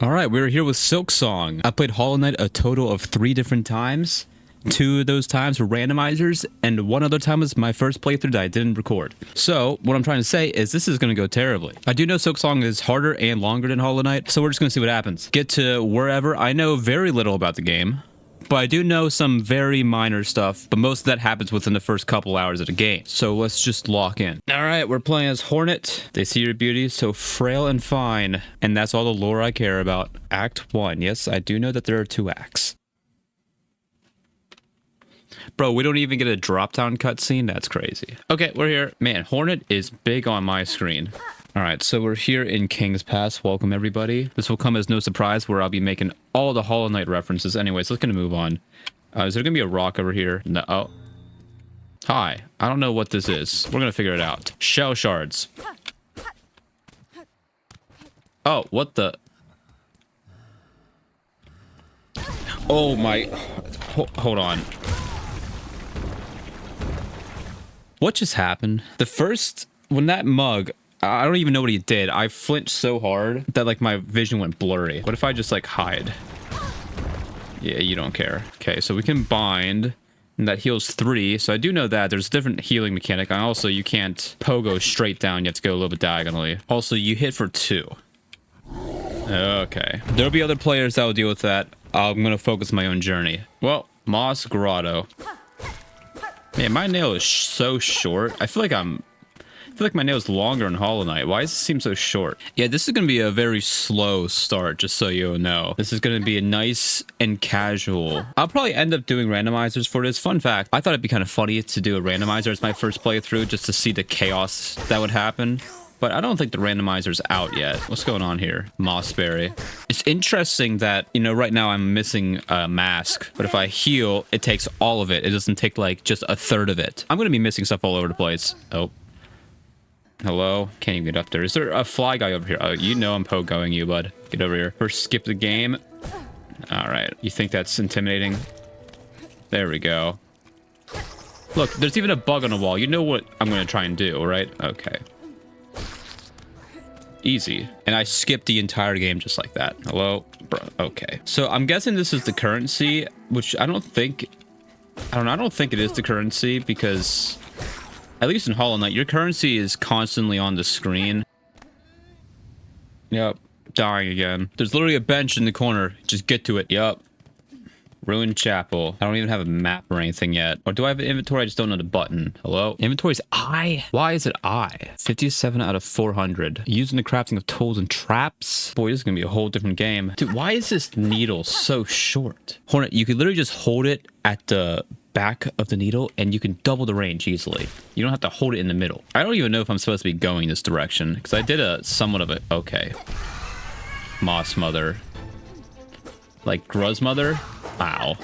All right, we're here with Silksong. I played Hollow Knight a total of 3 different times. 2 of those times were randomizers, and 1 other time was my first playthrough that I didn't record. So, what I'm trying to say is this is going to go terribly. I do know Silksong is harder and longer than Hollow Knight, so we're just going to see what happens. Get to wherever. I know very little about the game, but I do know some very minor stuff, but most of that happens within the first couple hours of the game. So let's just lock in. All right, we're playing as Hornet. They see your beauty, so frail and fine. And that's all the lore I care about. Act 1. Yes, I do know that there are 2 acts. Bro, we don't even get a drop-down cutscene? That's crazy. Okay, we're here. Man, Hornet is big on my screen. All right, so we're here in King's Pass. Welcome, everybody. This will come as no surprise where I'll be making all the Hollow Knight references. Anyways, let's gonna move on. Is there gonna be a rock over here? No. Oh. Hi. I don't know what this is. We're gonna figure it out. Shell shards. Oh, what the? Oh my. Hold on. What just happened? When that mug, I don't even know what he did. I flinched so hard that like my vision went blurry. What if I just like hide? Yeah, you don't care. Okay, so we can bind, and that heals 3. So I do know that there's a different healing mechanic. And also, you can't pogo straight down. You have to go a little bit diagonally. Also, you hit for 2. Okay. There'll be other players that will deal with that. I'm gonna focus my own journey. Well, Moss Grotto. Man, my nail is so short. I feel like my nail's longer in Hollow Knight. Why does it seem so short? Yeah, this is going to be a very slow start, just so you know. This is going to be a nice and casual. I'll probably end up doing randomizers for this. Fun fact, I thought it'd be kind of funny to do a randomizer as my first playthrough, just to see the chaos that would happen. But I don't think the randomizer's out yet. What's going on here? Mossberry. It's interesting that, you know, right now I'm missing a mask. But if I heal, it takes all of it. It doesn't take, like, just a third of it. I'm going to be missing stuff all over the place. Oh. Hello? Can't even get up there. Is there a fly guy over here? Oh, you know I'm pogoing you, bud. Get over here. First, skip the game. All right. You think that's intimidating? There we go. Look, there's even a bug on the wall. You know what I'm going to try and do, right? Okay. Easy. And I skipped the entire game just like that. Hello? Bro. Okay. So I'm guessing this is the currency, which I don't think it is the currency because at least in Hollow Knight, your currency is constantly on the screen. Yep. Dying again. There's literally a bench in the corner. Just get to it. Yep. Ruined Chapel. I don't even have a map or anything yet. Or do I have an inventory? I just don't know the button. Hello? Inventory's I. Why is it I? 57 out of 400. Using the crafting of tools and traps. Boy, this is gonna be a whole different game. Dude, why is this needle so short? Hornet, you could literally just hold it at the back of the needle and you can double the range easily. You don't have to hold it in the middle. I don't even know if I'm supposed to be going this direction because I did a somewhat of it. Okay. Moss Mother. Like Gruzmother? Wow.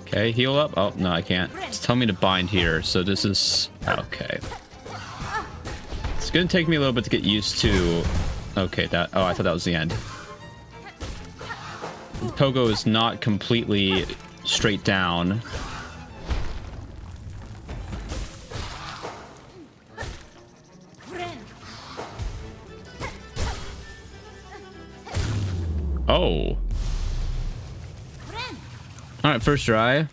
Okay, heal up. Oh, no, I can't. It's telling me to bind here, so this is... Okay. It's gonna take me a little bit to get used to... Okay, that... Oh, I thought that was the end. Pogo is not completely straight down. Oh. Alright, first try.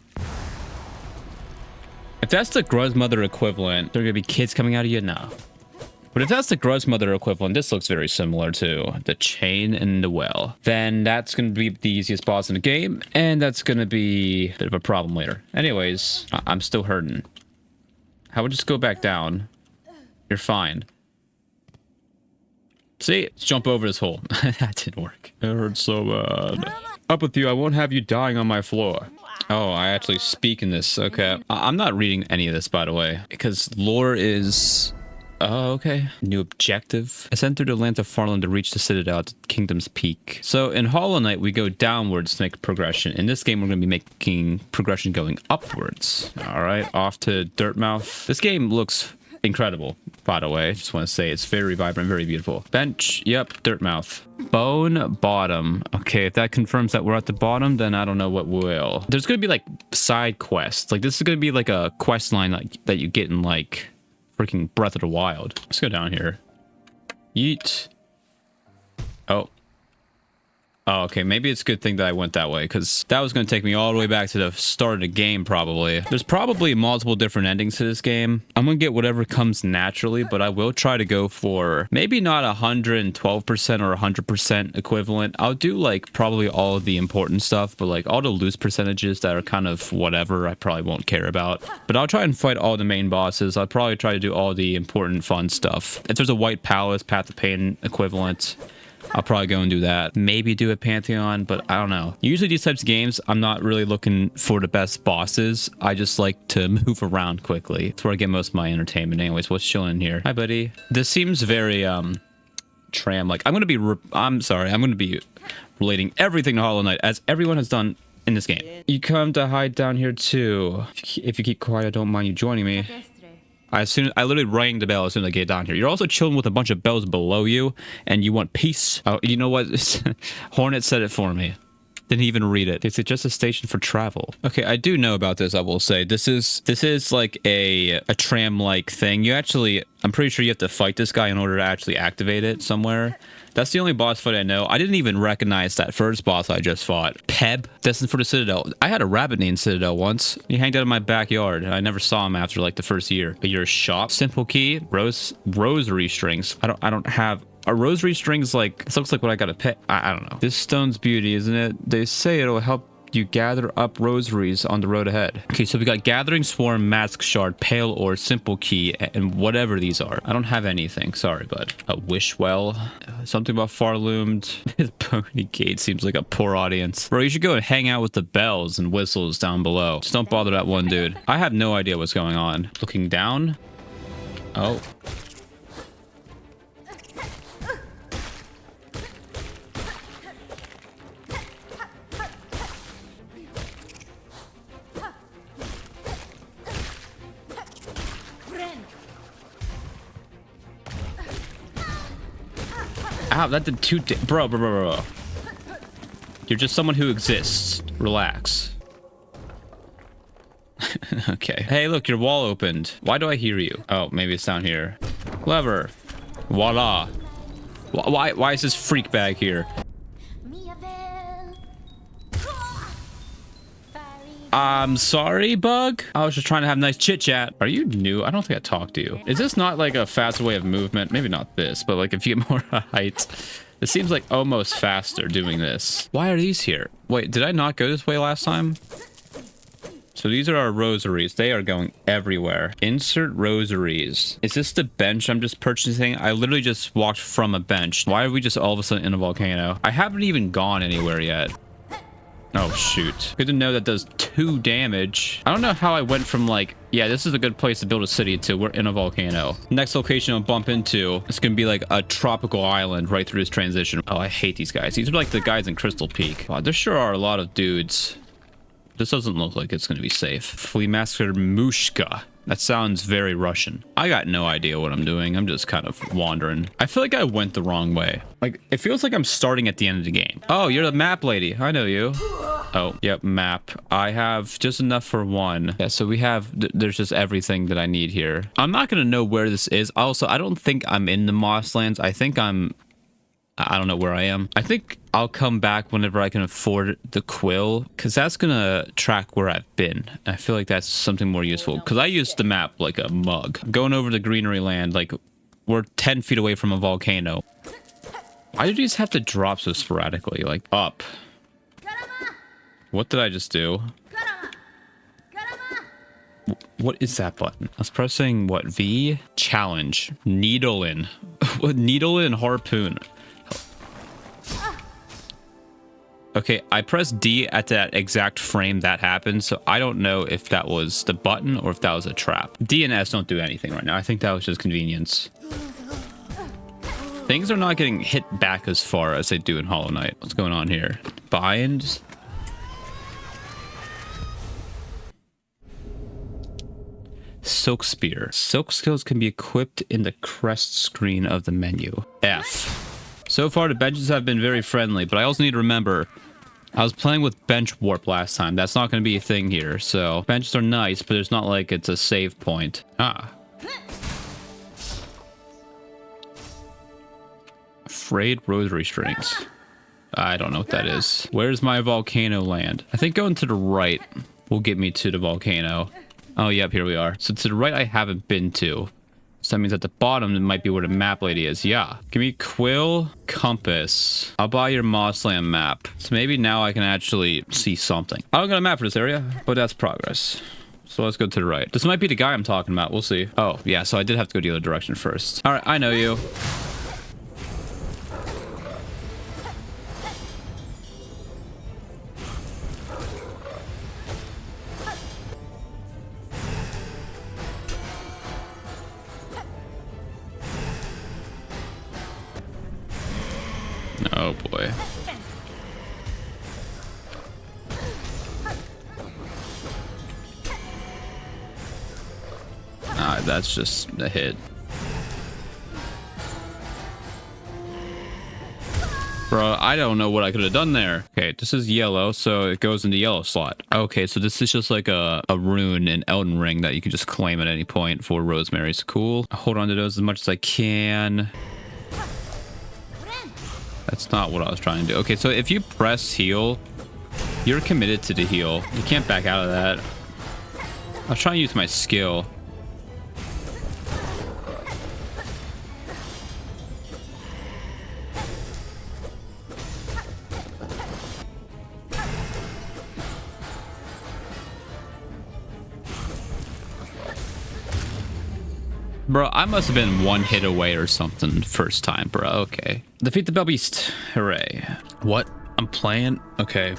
If that's the Gruzmother equivalent, there are gonna be kids coming out of you? No. But if that's the Gruzmother equivalent, this looks very similar to the chain and the well. Then that's gonna be the easiest boss in the game, and that's gonna be a bit of a problem later. Anyways, I'm still hurting. How would just go back down? You're fine. See? Let's jump over this hole. That didn't work. It hurts so bad. Up with you. I won't have you dying on my floor. Oh, I actually speak in this. Okay. I'm not reading any of this, by the way. Because lore is... Oh, okay. New objective. Ascend through the lands of Farland to reach the Citadel at the Kingdom's Peak. So in Hollow Knight, we go downwards to make progression. In this game, we're going to be making progression going upwards. All right. Off to Dirtmouth. This game looks... incredible, by the way. Just want to say it's very vibrant, very beautiful. Bench, yep, Dirtmouth. Bone Bottom. Okay, if that confirms that we're at the bottom, then I don't know what will. There's gonna be like side quests. Like this is gonna be like a quest line like that you get in like freaking Breath of the Wild. Let's go down here. Yeet. Oh. Oh, okay. Maybe it's a good thing that I went that way, because that was going to take me all the way back to the start of the game, probably. There's probably multiple different endings to this game. I'm going to get whatever comes naturally, but I will try to go for maybe not 112% or 100% equivalent. I'll do, like, probably all of the important stuff, but, like, all the loose percentages that are kind of whatever, I probably won't care about. But I'll try and fight all the main bosses. I'll probably try to do all the important fun stuff. If there's a White Palace, Path of Pain equivalent, I'll probably go and do that. Maybe do a Pantheon, but I don't know. Usually these types of games, I'm not really looking for the best bosses. I just like to move around quickly. That's where I get most of my entertainment. Anyways, what's chilling in here? Hi, buddy. This seems very, tram-like. I'm going to be relating everything to Hollow Knight, as everyone has done in this game. You come to hide down here, too. If you keep quiet, I don't mind you joining me. I literally rang the bell as soon as I get down here. You're also chilling with a bunch of bells below you, and you want peace. Oh, you know what? Hornet said it for me. Didn't even read it. It's just a station for travel. Okay, I do know about this, I will say. This is like a tram-like thing. I'm pretty sure you have to fight this guy in order to actually activate it somewhere. That's the only boss fight I know. I didn't even recognize that first boss I just fought. Peb, destined for the Citadel. I had a rabbit named Citadel once. He hanged out in my backyard. I never saw him after like the first year. A year shop, simple key, rosary strings. I don't have. Are rosary strings like, this looks like what I gotta pay. I don't know. This stone's beauty, isn't it? They say it'll help you gather up rosaries on the road ahead. Okay, so we got Gathering Swarm, Mask Shard, Pale Ore, Simple Key, and whatever these are. I don't have anything. Sorry, bud. A Wish Well. Something about Farloomed. Pony Gate seems like a poor audience. Bro, you should go and hang out with the bells and whistles down below. Just don't bother that one dude. I have no idea what's going on. Looking down. Oh. Ow, that did two... Bro. You're just someone who exists. Relax. Okay. Hey, look, your wall opened. Why do I hear you? Oh, maybe it's down here. Clever. Voila. Why is this freak bag here? I'm sorry, Bug. I was just trying to have a nice chit chat. Are you new? I don't think I talked to you. Is this not like a faster way of movement? Maybe not this, but like if you get more height. It seems like almost faster doing this. Why are these here? Wait, did I not go this way last time? So these are our rosaries. They are going everywhere. Insert rosaries. Is this the bench I'm just purchasing? I literally just walked from a bench. Why are we just all of a sudden in a volcano? I haven't even gone anywhere yet. Oh, shoot. Good to know that does 2 damage. I don't know how I went from like, yeah, this is a good place to build a city to we're in a volcano. Next location I'll bump into, it's gonna be like a tropical island right through this transition. Oh, I hate these guys. These are like the guys in Crystal Peak. Wow, there sure are a lot of dudes. This doesn't look like it's gonna be safe. Flea Master Mushka. That sounds very Russian. I got no idea what I'm doing. I'm just kind of wandering. I feel like I went the wrong way. Like, it feels like I'm starting at the end of the game. Oh, you're the map lady. I know you. Oh, yep, map. I have just enough for one. Yeah, so we have, there's just everything that I need here. I'm not going to know where this is. Also, I don't think I'm in the Mosslands. I think I don't know where I am. I think I'll come back whenever I can afford the quill, because that's going to track where I've been. I feel like that's something more useful, because I used the map like a mug. Going over the greenery land, like, we're 10 feet away from a volcano. Why did you just have to drop so sporadically? Like, up. What did I just do? What is that button? I was pressing, what, V? Challenge. Needle in. Needle in harpoon. Okay, I pressed D at that exact frame that happened, so I don't know if that was the button or if that was a trap. D and S don't do anything right now. I think that was just convenience. Things are not getting hit back as far as they do in Hollow Knight. What's going on here? Bind. Silk Spear. Silk skills can be equipped in the crest screen of the menu. F. So far, the benches have been very friendly, but I also need to remember, I was playing with bench warp last time. That's not going to be a thing here. So benches are nice, but it's not like it's a save point. Ah. Frayed rosary strings. I don't know what that is. Where's my volcano land? I think going to the right will get me to the volcano. Oh, yep, here we are. So to the right, I haven't been to. So that means at the bottom, it might be where the map lady is. Yeah. Give me quill, compass. I'll buy your Mossland map. So maybe now I can actually see something. I don't got a map for this area, but that's progress. So let's go to the right. This might be the guy I'm talking about. We'll see. Oh, yeah. So I did have to go the other direction first. All right. I know you. Oh boy. Ah, that's just a hit. Bro, I don't know what I could have done there. Okay, this is yellow, so it goes in the yellow slot. Okay, so this is just like a rune in Elden Ring that you can just claim at any point for Rosemary's. Cool. Hold on to those as much as I can. That's not what I was trying to do. Okay, so if you press heal, you're committed to the heal. You can't back out of that. I was trying to use my skill. Bro, I must have been one hit away or something first time, bro. Okay. Defeat the Bell Beast. Hooray. What? I'm playing? Okay.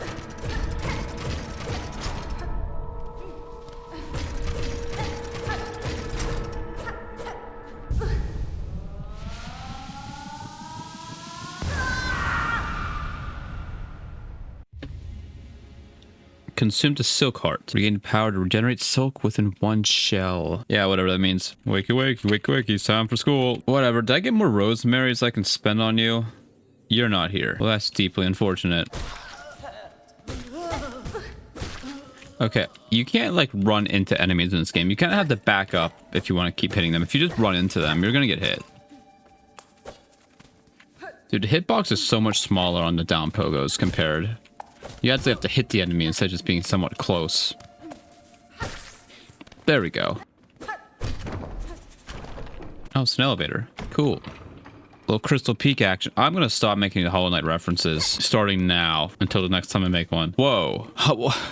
Consume the silk heart. Regain the power to regenerate silk within one shell. Yeah, whatever that means. Wakey, wakey, wakey, wakey. It's time for school. Whatever. Did I get more rosemaries I can spend on you? You're not here. Well, that's deeply unfortunate. Okay, you can't like run into enemies in this game. You kind of have to back up if you want to keep hitting them. If you just run into them, you're gonna get hit. Dude, the hitbox is so much smaller on the down pogos compared. You actually have to hit the enemy instead of just being somewhat close. There we go. Oh, it's an elevator. Cool. Little Crystal Peak action. I'm going to stop making the Hollow Knight references starting now until the next time I make one. Whoa.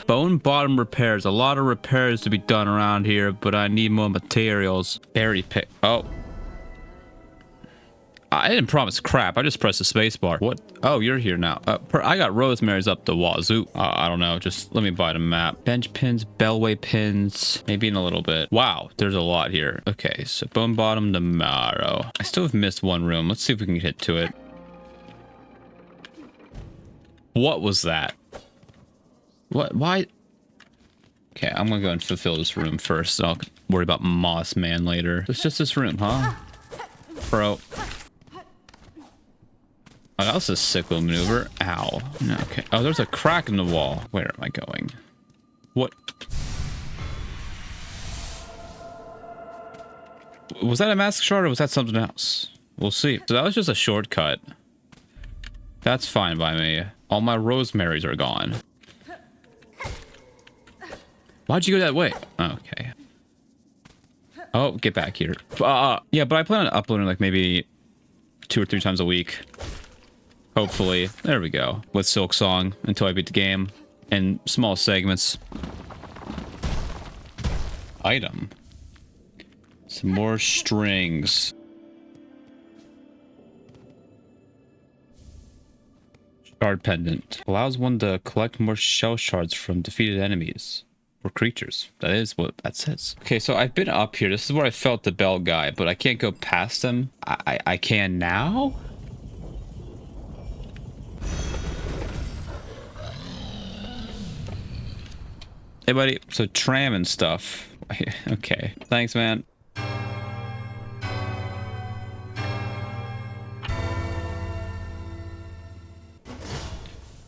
Bone bottom repairs. A lot of repairs to be done around here, but I need more materials. Berry pick. Oh. I didn't promise crap. I just pressed the space bar. What? Oh, you're here now. I got rosemary's up the wazoo. I don't know. Just let me buy the map. Bench pins, bellway pins. Maybe in a little bit. Wow, there's a lot here. Okay, so bone bottom tomorrow. I still have missed one room. Let's see if we can get to it. What was that? What? Why? Okay, I'm gonna go and fulfill this room first. I'll worry about Moss Man later. It's just this room, huh? Bro. Oh, that was a sick little maneuver. Ow. Okay. Oh, there's a crack in the wall. Where am I going? What? Was that a mask shard or was that something else? We'll see. So that was just a shortcut. That's fine by me. All my rosemaries are gone. Why'd you go that way? Okay. Oh, get back here. Yeah, but I plan on uploading like maybe 2 or 3 times a week. Hopefully. There we go. With Silksong until I beat the game. In small segments. Item. Some more strings. Shard pendant. Allows one to collect more shell shards from defeated enemies. Or creatures. That is what that says. Okay, so I've been up here. This is where I felt the bell guy, but I can't go past him. I can now? Hey, buddy. So tram and stuff. Okay. Thanks, man.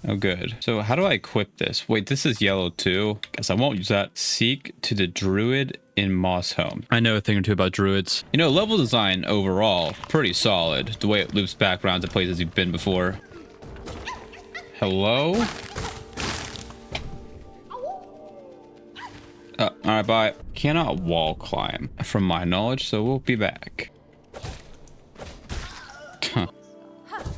Oh, good. So how do I equip this? Wait, this is yellow too. Guess I won't use that. Seek to the druid in Moss Home. I know a thing or two about druids. You know, level design overall, pretty solid. The way it loops back around to places you've been before. Hello? Alright, bye. Cannot wall climb, from my knowledge, so we'll be back.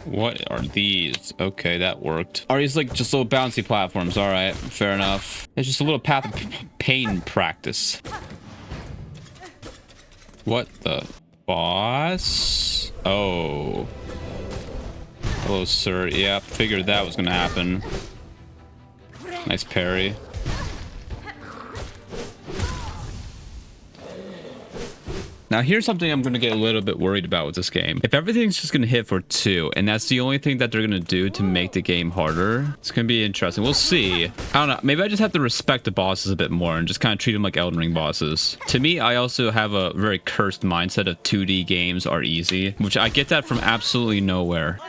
What are these? Okay, that worked. Are these like just little bouncy platforms? All right, fair enough. It's just a little path of pain practice. What the? Boss? Oh. Hello, sir. Yeah, figured that was gonna happen. Nice parry. Now, here's something I'm going to get a little bit worried about with this game. If everything's just going to hit for 2, and that's the only thing that they're going to do to make the game harder, it's going to be interesting. We'll see. I don't know. Maybe I just have to respect the bosses a bit more and just kind of treat them like Elden Ring bosses. To me, I also have a very cursed mindset of 2D games are easy, which I get that from absolutely nowhere.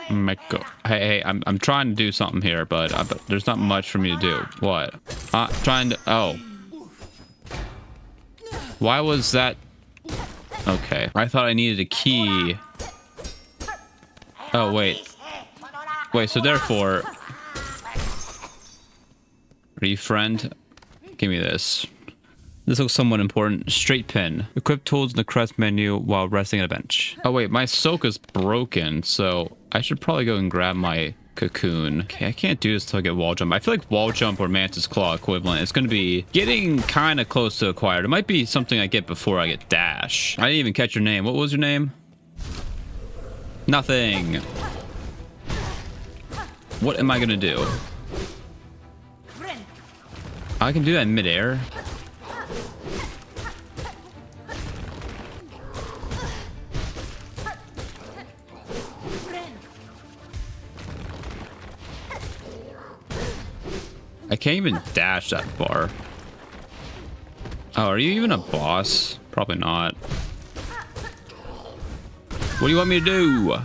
Hey, I'm trying to do something here, but there's not much for me to do. What? Trying to... Oh. Why was that... Okay, I thought I needed a key. Oh, wait. Wait, so therefore... Are you friend? Give me this. This looks somewhat important. Straight pin. Equip tools in the crest menu while resting at a bench. Oh, wait, my soak is broken, so I should probably go and grab my cocoon. Okay, I can't do this till I get wall jump. I feel like wall jump or mantis claw equivalent is going to be getting kind of close to acquired. It might be something I get before I get dash. I didn't even catch your name. What was your name? Nothing. What am I going to do? I can do that in midair. I can't even dash that far. Oh, are you even a boss? Probably not. What do you want me to do?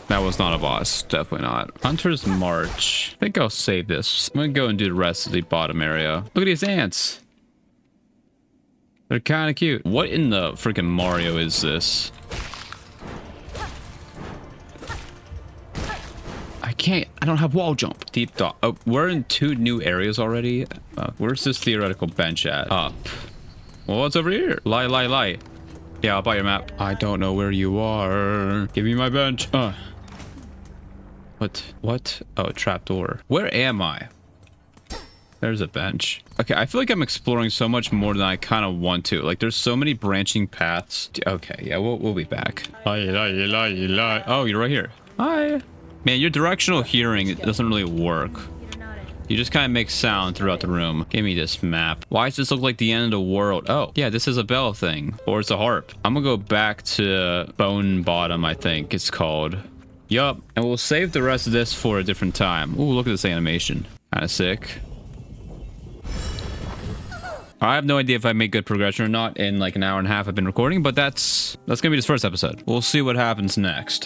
That was not a boss. Definitely not. Hunter's March. I think I'll save this. I'm gonna go and do the rest of the bottom area. Look at these ants. They're kind of cute. What in the freaking Mario is this? I don't have wall jump. Deep dot. Oh, we're in 2 new areas already. Where's this theoretical bench at? Up. Well, what's over here? Lie. Yeah, I'll buy your map. I don't know where you are. Give me my bench. What? Oh, trapdoor. Where am I? There's a bench. Okay, I feel like I'm exploring so much more than I kind of want to. Like, there's so many branching paths. Okay, yeah, we'll be back. Oh, you're right here. Hi. Man, your directional hearing, it doesn't really work. You just kind of make sound throughout the room. Give me this map. Why does this look like the end of the world? Oh, yeah, this is a bell thing. Or it's a harp. I'm gonna go back to Bone Bottom, I think it's called. Yup. And we'll save the rest of this for a different time. Ooh, look at this animation. Kind of sick. I have no idea if I made good progression or not in like an hour and a half I've been recording, but that's gonna be this first episode. We'll see what happens next.